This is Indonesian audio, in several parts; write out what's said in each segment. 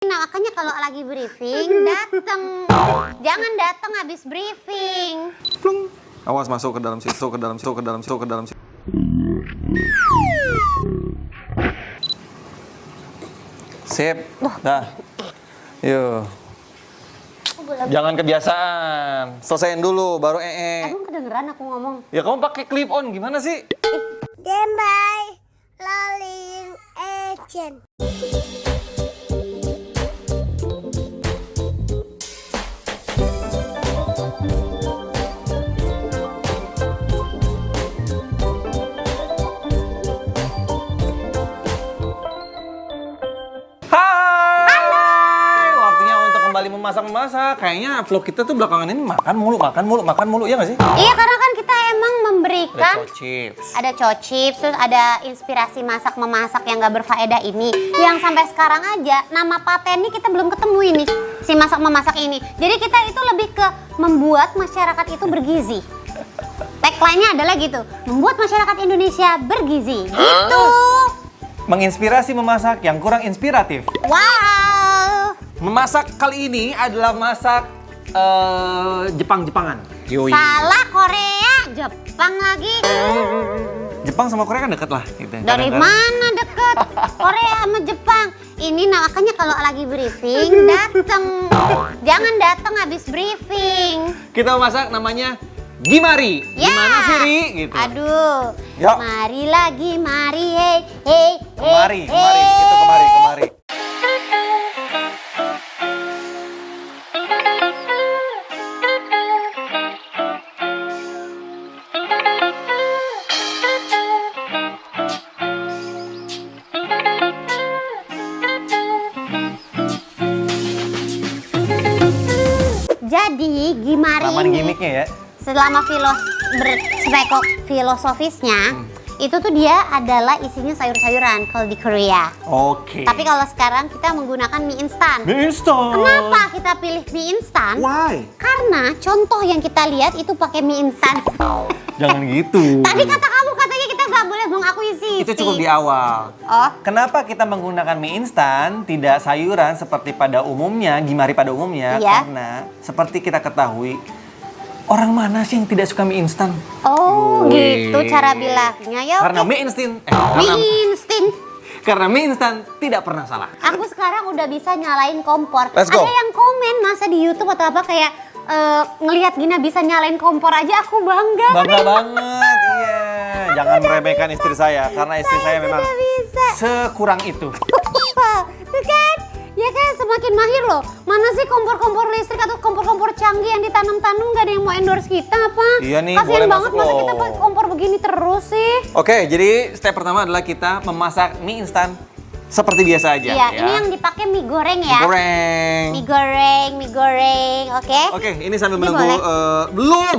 Nah, makanya kalau lagi briefing datang. Jangan datang habis briefing. Plung. Awas masuk ke dalam situ, ke dalam situ, ke dalam situ, ke dalam situ. Sip. Dah. Yuk. Jangan kebiasaan. Selesaiin dulu baru Emang kedengeran aku ngomong? Ya kamu pakai clip on gimana sih? Dembai Laling Agent. Hai. Waktunya untuk kembali memasak-memasak. Kayaknya vlog kita tuh belakangan ini makan mulu, ya nggak sih? Iya, karena kan kita emang memberikan Ada chips. ada chips, terus ada inspirasi masak memasak yang gak berfaedah ini. Yang sampai sekarang aja nama patennya kita belum ketemu ini, si masak memasak ini. Jadi kita itu lebih ke membuat masyarakat itu bergizi. Tagline-nya adalah gitu, membuat masyarakat Indonesia bergizi. Gitu. Menginspirasi memasak yang kurang inspiratif. Wow. Memasak kali ini adalah masak Jepang-Jepangan. Yoi. Salah, Korea, Jepang lagi. Jepang sama Korea kan deket lah. Gitu. Dari mana deket? Korea sama Jepang. Ini makanya kalau lagi briefing datang. Jangan datang habis briefing. Kita masak namanya Gimari. Ya. Gimana sih, Ri? Gitu. Aduh. Yuk. Mari lagi, mari, hey, hey, Kemari, hey, kemari. hey. Itu kemari. Jadi Gimari Taman ini gimmicknya ya. selama spekok filosofisnya itu tuh dia adalah isinya sayur-sayuran kalau di Korea. Oke. Tapi kalau sekarang kita menggunakan mie instan. Mie instan. Kenapa kita pilih mie instan? Why? Karena contoh yang kita lihat itu pakai mie instan. Jangan gitu. Tadi kata kamu katanya kita nggak boleh mengakuisisi. Itu cukup di awal. Oh, Kenapa kita menggunakan mie instan, tidak sayuran seperti pada umumnya, Gimari pada umumnya? Iya. Karena seperti kita ketahui, orang mana sih yang tidak suka mie instan? oh Yoi. gitu cara bilangnya ya. Karena oke. mie instan, Mie instan. karena mie instan tidak pernah salah. Aku sekarang udah bisa nyalain kompor. Let's go. Ada yang komen masa di YouTube atau apa kayak ngelihat Gina bisa nyalain kompor aja aku bangga. Bangga banget, iya. Jangan meremehkan istri saya, karena istri saya memang Sudah bisa. sekurang itu. Tuh kan? Ya kan semakin mahir loh. Mana sih kompor-kompor listrik atau kompor-kompor canggih yang ditanam-tanam gak ada yang mau endorse kita apa? Iya nih, Kasian boleh banget masuk masa loh. kita pakai kompor begini terus sih. Oke, jadi step pertama adalah kita memasak mie instan seperti biasa aja. Iya, ya. ini yang dipakai mie goreng ya. Goreng. Mie goreng, oke? Oke, ini sambil Ini menunggu. boleh? Belum.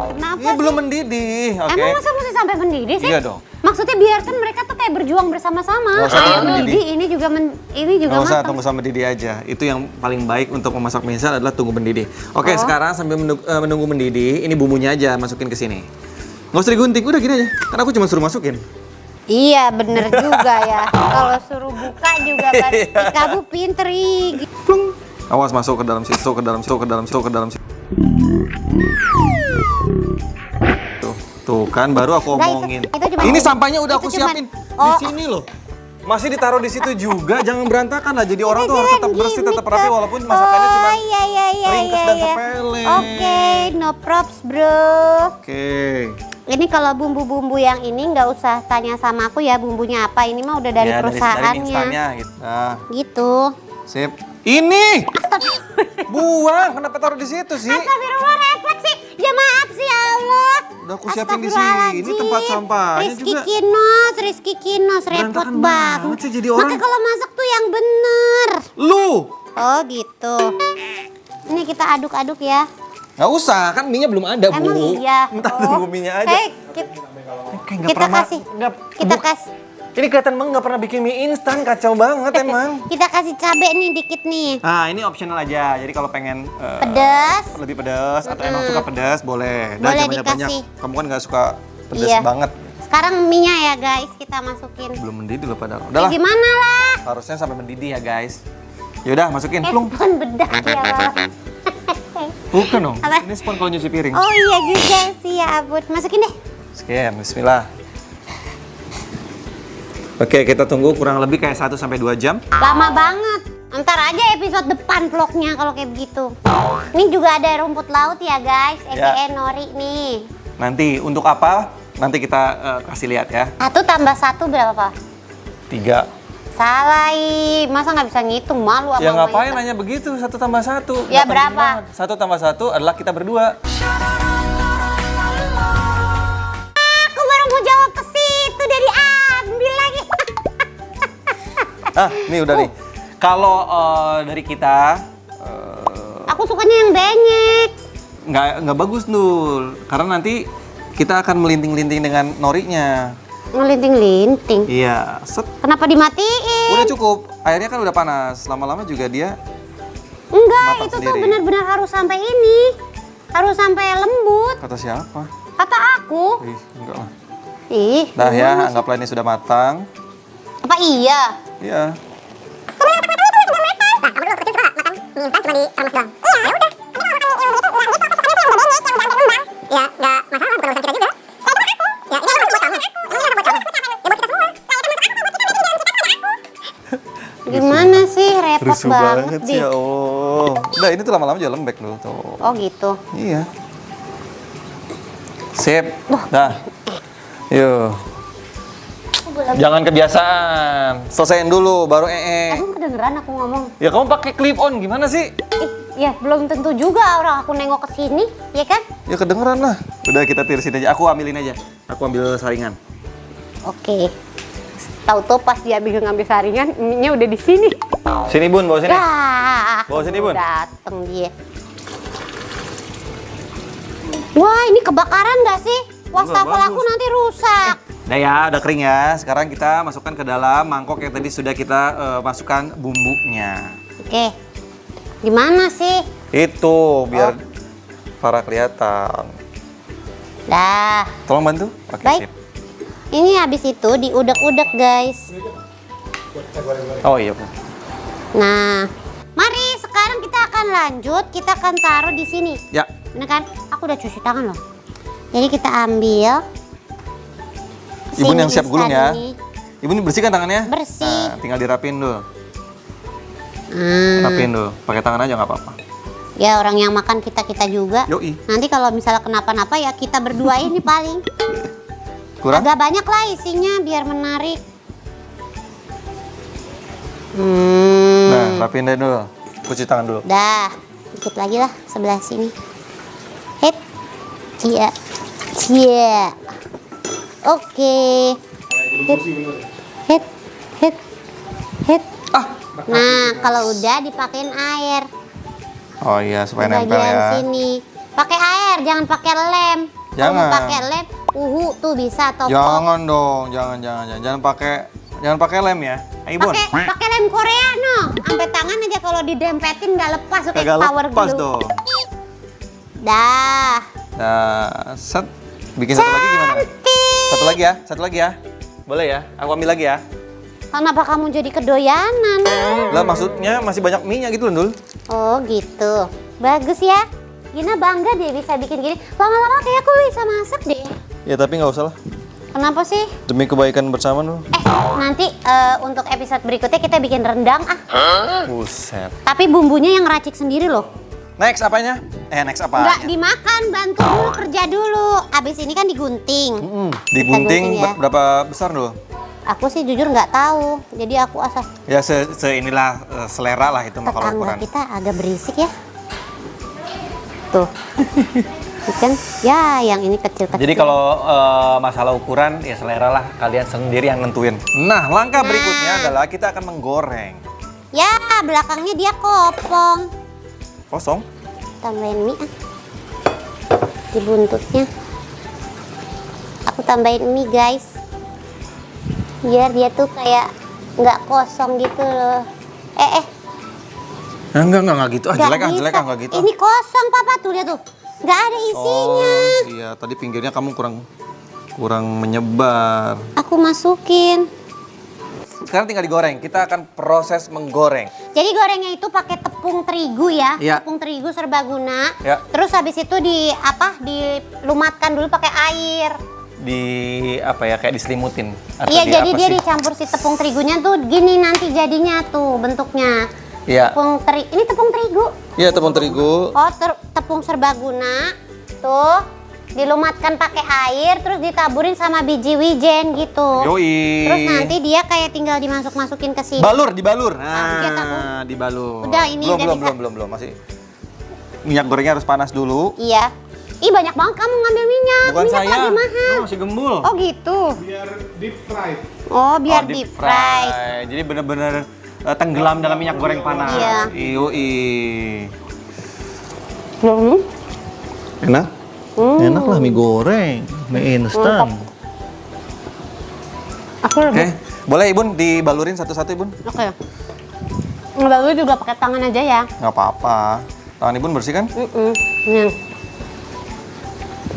Kenapa Ini sih? belum mendidih. Oke. Emang masa mesti sampai mendidih sih? Iya dong. Maksudnya biarkan mereka tuh kayak berjuang bersama-sama. Nggak usah tunggu Mendidih, mendidih. ini juga ini juga Nggak usah matang. tunggu sampai mendidih aja. Itu yang paling baik untuk memasak mie instan adalah tunggu mendidih. Oke, Oh. sekarang sambil menunggu mendidih, ini bumbunya aja masukin ke sini. Nggak usah digunting, udah gini aja. Karena aku cuma suruh masukin. Iya, bener juga ya. Kalau suruh buka juga berarti kamu pinter ih. Plung. Awas masuk ke dalam situ, ke dalam situ, ke dalam situ, ke dalam situ. Tuh kan baru aku Nggak, omongin. itu cuma- Ini sampahnya udah aku itu cuma- siapin oh. di sini loh. Masih ditaruh di situ juga, jangan berantakan lah. Jadi orang tuh harus tetap bersih, Gimmick tetap rapi tuh. walaupun masakannya cuma iya, ringkes dan sepele. Oke, no props bro. Oke. Ini kalau bumbu-bumbu yang ini nggak usah tanya sama aku ya bumbunya apa. Ini mah udah dari Ya, dari perusahaannya. instannya gitu. Nah, Gitu. sip. Ini buang, kenapa taruh di situ sih? Astagfirullah, repot sih. Ya maaf sih ya Allah. Udah aku siapin di sini. Ini tempat sampahnya Rizky juga. Rizky Kinos, repot Berantakan banget. banget sih jadi orang. Makanya kalau masak tuh yang bener. Lu Oh gitu. Ini kita aduk-aduk ya. nggak usah, kan mie-nya belum ada, Bu. Emang iya. Bentar Oh. tunggu mie-nya aja. Hey, Kayak nggak kita pernah kasih. nggak, Kita Bu, kasih. Ini kelihatan banget nggak pernah bikin mie instan, kacau banget emang. Kita kasih cabai nih dikit nih. Nah, ini optional aja. Jadi kalau pengen Pedas. lebih pedas atau emang suka pedas boleh. Boleh Jangan banyak-banyak. dikasih. Kamu kan nggak suka pedas Iya. banget. Sekarang mie-nya ya guys kita masukin. Belum mendidih loh padahal. Ya, Udahlah. gimana lah? Harusnya sampai mendidih ya, guys. Yaudah, masukin. Plung. Spon bedak ya, Bang. Bukan dong. Apa? Ini spon kalau nyuci piring. Oh iya juga sih, ya ampun. Masukin deh. Sekian, bismillah. Oke, kita tunggu kurang lebih kayak 1 sampai 2 jam. Lama banget. Ntar aja episode depan vlognya kalau kayak begitu. Ini juga ada rumput laut ya guys, Ya. nori nih. Nanti untuk apa? Nanti kita kasih lihat ya. 1 tambah 1 berapa, Pak? 3. Salah, masa nggak bisa ngitung, malu apa Ya sama ngapain Ita. nanya begitu, 1 tambah 1. Ya, berapa? 1 tambah 1 adalah kita berdua. Aku baru mau jawab ke situ, udah diambil lagi. Ah, nih udah nih. Kalau dari kita Aku sukanya yang benyek. nggak bagus Nul, karena nanti kita akan melinting-linting dengan norinya. Ngelinting-linting. Iya, set. Kenapa dimatiin? Udah cukup. Airnya kan udah panas. Lama-lama juga dia Enggak, matang itu tuh sendiri. benar-benar harus sampai ini. Harus sampai lembut. kata siapa? Kata aku. Ih, enggak lah. Ih, Dah ya, gimana sih? anggaplah ini sudah matang. Apa iya? Iya. Gimana sih? Repot Rusuh banget banget deh. sih ya Allah. Udah ini tuh lama-lama juga lembek loh tuh. Oh gitu. Iya. Sip. Dah. Yuk. Jangan kebiasaan. Selesaiin dulu baru Emang kedengeran aku ngomong? Ya kamu pakai clip on gimana sih? Ya belum tentu juga orang aku nengok ke sini, ya kan? Ya kedengeran lah. Udah kita tirisin aja. Aku ambilin aja. Aku ambil saringan. Oke. Tahu-tahu pas dia ngambil saringan, mie-nya udah di sini. Sini Bun, bawa sini. Ya. Bawa sini, Bun. Dateng dia. Wah, ini kebakaran nggak sih? Wastafel Enggak, aku bagus. nanti rusak. Udah ya, udah kering ya. Sekarang kita masukkan ke dalam mangkok yang tadi sudah kita masukkan bumbunya. Oke. Gimana sih? Itu biar Farah kelihatan. Dah. Tolong bantu. Oke, Baik. sip. Ini habis itu diudek-udek, guys. Oh iya, Bu. Nah, mari sekarang kita akan lanjut. Kita akan taruh di sini. Ya. Bener kan? Aku udah cuci tangan loh. Jadi kita ambil. Ibu sini yang siap gulung ya. ini. Ibu ini bersihkan tangannya. Bersih. Nah, tinggal dirapin dulu. Hmm. Rapin dulu. Pakai tangan aja nggak apa-apa. Ya orang yang makan kita juga. Yoi. Nanti kalau misalnya kenapa-napa ya kita berdua ini paling. Kurang? Agak banyak lah isinya biar menarik. Nah, rapin deh dulu. Cuci tangan dulu. Dah, dikit lagi lah sebelah sini. Hit, cia, cia. Oke. Hit, hit, hit, hit. Ah. Nah, kalau udah dipakein air Oh iya, di supaya nempel bagian ya. sini. Pakai air, jangan pakai lem. Kalau mau Jangan. pakai lem, tuh bisa toko. Jangan dong, jangan pakai lem ya. Ayo Bun. Pakai lem Korea no. Sampai tangan aja kalau didempetin nggak lepas kayak Kagak power lepas glue. dong. Dah. Nah, set. Bikin satu lagi gimana? Cantik. Satu lagi ya. Boleh ya? Aku ambil lagi ya. Kenapa kamu jadi kedoyanan? Lah maksudnya masih banyak mie-nya gitu loh, Dul. Oh gitu. Bagus ya. Gina bangga deh bisa bikin gini. Lama-lama kayak aku bisa masak deh. Ya tapi nggak usah lah. Kenapa sih? Demi kebaikan bersama Dul. Nanti untuk episode berikutnya kita bikin rendang Buset. Tapi bumbunya yang racik sendiri loh. Next apanya? Next Nggak apanya? dimakan, bantu dulu, kerja dulu. Abis ini kan digunting. Digunting Kita gunting ya. berapa besar Dul? Aku sih jujur nggak tahu. Jadi aku asal Ya inilah selera lah itu mah kalau tetangga ukuran. kita agak berisik ya. Tuh. Ikan ya yang ini kecil-kecil. Jadi kalau masalah ukuran ya selera lah, kalian sendiri yang nentuin. Nah, langkah berikutnya adalah kita akan menggoreng. Ya, belakangnya dia kopong. Kosong. Tambahin mie di buntutnya. Aku tambahin mie guys. Biar dia tuh kayak nggak kosong gitu loh. Enggak gitu. Nggak Jelek bisa. enggak gitu. Ini kosong papa tuh lihat tuh. Nggak ada isinya. Oh, iya, tadi pinggirnya kamu kurang menyebar. Aku masukin. sekarang tinggal digoreng. Kita akan proses menggoreng. Jadi gorengnya itu pakai tepung terigu ya, Iya. tepung terigu serbaguna. Ya. Terus habis itu dilumatkan dulu pakai air. Kayak diselimutin. Atau Iya, jadi apa dia sih? dicampur si tepung terigunya tuh gini nanti jadinya tuh bentuknya. Iya. Ini tepung terigu. Iya, tepung terigu. Oh, tepung serbaguna. Tuh, dilumatkan pakai air terus ditaburin sama biji wijen gitu. Yoi. Terus nanti dia kayak tinggal dimasuk-masukin ke sini. Dibalur. Kaget aku. Nah, dibalur. Udah, ini udah bisa. Belum. Masih minyak gorengnya harus panas dulu. Iya. Ih, banyak banget kamu ngambil minyak. Bukan Minyak saya. lagi mahal. Lu masih gembul. Oh gitu. Biar deep fried. Oh, biar Oh, deep fried. Jadi bener-bener tenggelam dalam minyak goreng panas. Iya. Yoi. Hmm. Enak? Enak lah mie goreng, mie instan. Aku Oke, boleh Ibun dibalurin satu-satu Ibun? Oke. Lalu juga pakai tangan aja ya. Nggak apa-apa. Tangan Ibun bersih kan? Nih.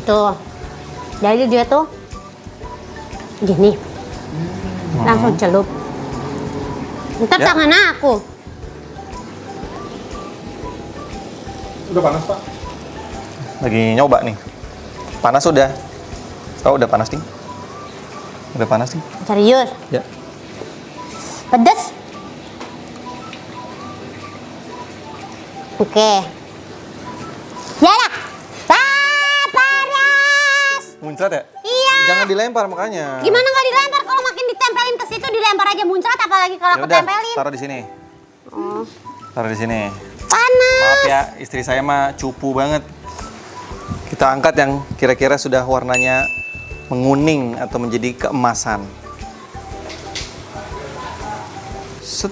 Tuh. Jadi dia tuh gini. Langsung celup. Ntar Ya. tangan aku. Udah panas, Pak? Lagi nyoba nih. Panas udah. Oh, udah panas nih. Udah panas nih. Serius. Ya. Pedes. Oke. Ya lah. Panas. Muncrat ya? Iya. Jangan dilempar makanya. Gimana nggak dilempar? Kalau makin ditempelin ke situ dilempar aja muncrat, apalagi kalau Ya aku udah, tempelin. taruh di sini. Oh, Taruh di sini. panas. Maaf ya, istri saya mah cupu banget. Kita angkat yang kira-kira sudah warnanya menguning atau menjadi keemasan. Set,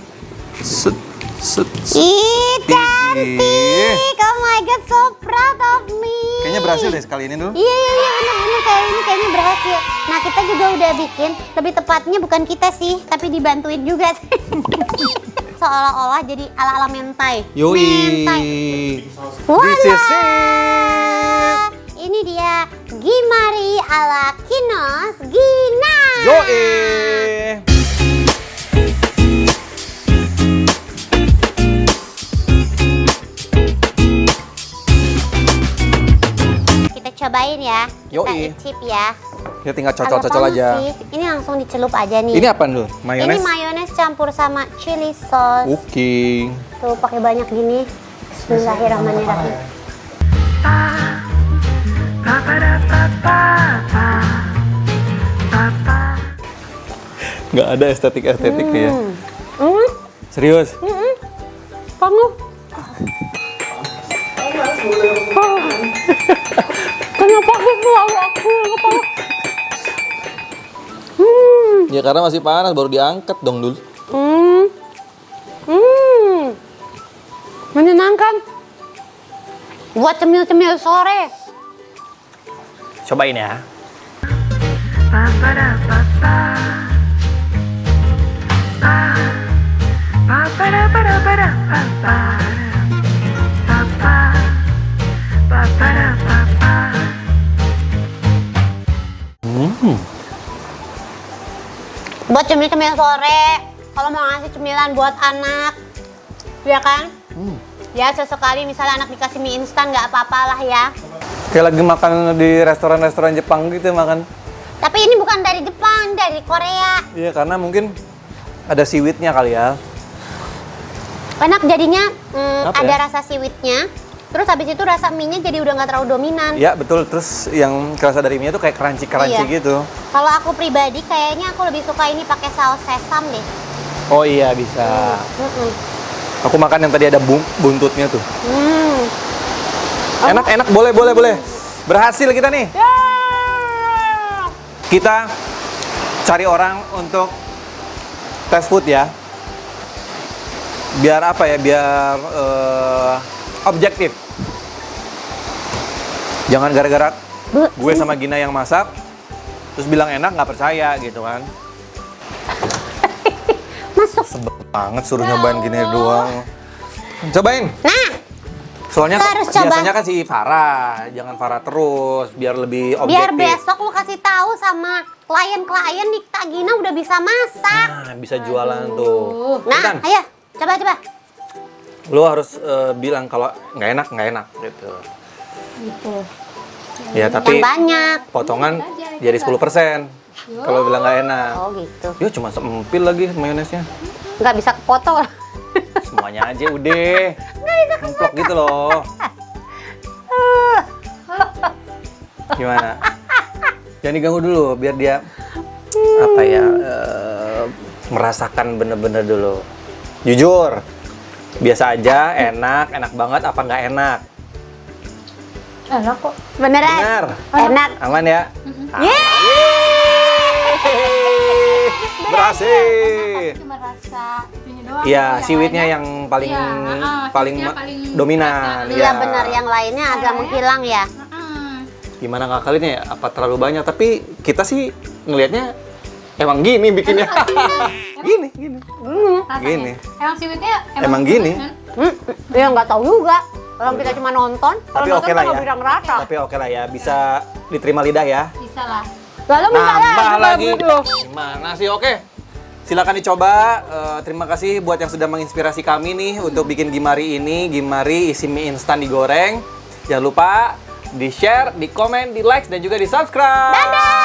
set, set, set. Ih, Ih. cantik. Oh my god, so proud of me. Kayaknya berhasil deh sekali ini dulu. Iya, bener kayaknya berhasil. Nah, kita juga udah bikin, lebih tepatnya bukan kita sih, tapi dibantuin juga. Seolah-olah jadi ala-ala mentai. Yoi. Mentai. This is Voila! it. Ini dia Gimari ala Kinos Gina. Yoi. Kita cobain ya. Kita Yoi. icip ya. Ya tinggal Agak cocol-cocol panas aja. sih. Ini langsung dicelup aja nih. Ini apa dulu? Ini Mayones? mayones campur sama chili sauce. Oke. Tuh pakai banyak gini. Bismillahirrahmanirrahim. Nggak ada estetik-estetik ya. Hmm, Serius? kamu. Kenapa gitu aku? Ya karena masih panas, baru diangkat dong dulu. Menyenangkan. Buat cemil-cemil sore. Cobain ya. Buat cemil-cemil sore. Kalau mau ngasih cemilan buat anak, ya kan? Ya sesekali misalnya anak dikasih mie instan nggak apa-apalah ya. Kayak lagi makan di restoran-restoran Jepang gitu makan. Tapi ini bukan dari Jepang, dari Korea. Iya karena mungkin ada seaweednya kali ya. Enak jadinya, Apa ada ya? rasa siwitnya. Terus habis itu rasa mie-nya jadi udah nggak terlalu dominan. Iya betul, terus yang kerasa dari mie itu kayak crunchy-crunchy Iya. gitu. Kalau aku pribadi kayaknya aku lebih suka ini pakai saus sesam deh. Oh iya bisa. Mm-mm. Aku makan yang tadi ada buntutnya tuh. Hmm. Enak, boleh. Berhasil kita nih. Kita cari orang untuk tes food ya. Biar apa ya, biar objektif. Jangan gara-gara gue sama Gina yang masak, terus bilang enak nggak percaya gitu kan. Masuk. Sebel banget suruh nyobain gini doang. Cobain. Nah, Soalnya kita harus coba. biasanya kan si Farah, jangan Farah terus biar lebih objektif. biar besok lu kasih tahu sama klien-klien di Kak Gina udah bisa masak. Nah, bisa jualan tuh. Nah, Intan, ayo coba. lu harus bilang kalau nggak enak gitu. Gitu. Ya, tapi Yang banyak. potongan jadi 10%. Kalau bilang nggak enak. Oh gitu. Ya cuma seempil lagi mayonesnya. Nggak bisa kepotong. Semuanya aja udah. Nemplok gitu loh. Gimana? Jangan diganggu dulu biar dia apa ya merasakan bener-bener dulu. Jujur, biasa aja, enak banget apa nggak enak? Enak kok. Beneran? Benar. Enak. Aman ya? Yeay! Berhasil. Cuma rasa ini doang. Iya, Yang siwitnya lainnya- yang paling Iya, paling siwitnya paling dominan. berasa. Iya benar, yang lainnya agak Caranya? menghilang ya. Gimana ngakalinnya ya? Apa terlalu banyak? Tapi kita sih ngelihatnya emang gini bikinnya. gini. Rasanya. Gini. Emang siwitnya Emang gini. kan? Ya nggak tahu juga. Orang kita cuma nonton. Kalau Tapi nonton oke lah kan ya. nggak bisa ngerasa. Tapi oke lah ya, bisa diterima lidah ya. Bisa lah. Lalu minta Nambah lagi. Loh. Gimana sih? Oke. Silakan dicoba. Terima kasih buat yang sudah menginspirasi kami nih untuk bikin Gimari ini. Gimari isi mie instan digoreng. Jangan lupa di-share, di-komen, di-like, dan juga di-subscribe. Dadah!